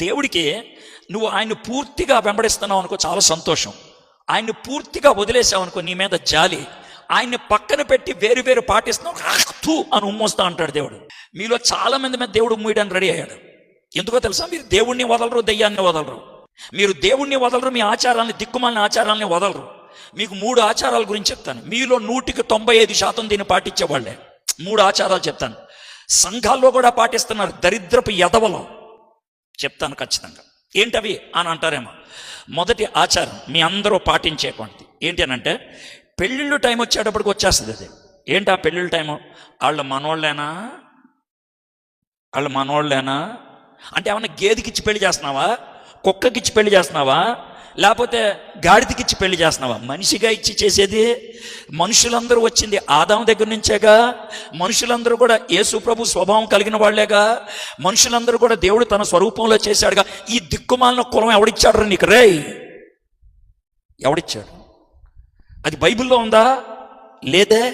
దేవుడికి నువ్వు ఆయన్ని పూర్తిగా వెంబడిస్తున్నావు అనుకో, చాలా సంతోషం. ఆయన్ని పూర్తిగా వదిలేసావు అనుకో, నీ మీద జాలి. ఆయన్ని పక్కన పెట్టి వేరు వేరు పాటిస్తున్నావు అని ఉమ్మొస్తా అంటాడు దేవుడు. మీలో చాలా మంది మీద దేవుడు ఉమ్మేయడానికి రెడీ అయ్యాడు. ఎందుకో తెలుసా? మీరు దేవుణ్ణి వదలరు, దెయ్యాన్ని వదలరు. మీరు దేవుణ్ణి వదలరు, మీ ఆచారాలని, దిక్కుమాలిన ఆచారాలని వదలరు. మీకు 3 ఆచారాల గురించి చెప్తాను. మీలో 100% దీన్ని పాటించేవాళ్ళే. 3 ఆచారాలు చెప్తాను. సంఘాల్లో కూడా పాటిస్తున్నారు, దరిద్రపు ఎదవలో చెప్తాను ఖచ్చితంగా. ఏంటవి అని అంటారేమో. మొదటి ఆచారం మీ అందరూ పాటించేటువంటిది ఏంటి అని అంటే, పెళ్ళిళ్ళు టైం వచ్చేటప్పటికి వచ్చేస్తుంది అది. ఏంటి ఆ పెళ్ళిళ్ళ టైము? వాళ్ళు మనోళ్ళేనా అంటే ఏమన్నా గేదెకిచ్చి పెళ్లి చేస్తున్నావా, కుక్కకిచ్చి పెళ్లి చేస్తున్నావా, లేకపోతే గాడిదకిచ్చి పెళ్లి చేస్తున్నావా? మనిషిగా ఇచ్చి చేసేది. మనుషులందరూ వచ్చింది ఆదాము దగ్గర నుంచేగా. మనుషులందరూ కూడా యేసు ప్రభు స్వభావం కలిగిన వాళ్లేగా. మనుషులందరూ కూడా దేవుడు తన స్వరూపంలో చేశాడుగా. ఈ దిక్కుమాలిన కులం ఎవడిచ్చాడు నీకు? రే, ఎవడిచ్చాడు? అది బైబిల్లో ఉందా? లేదే.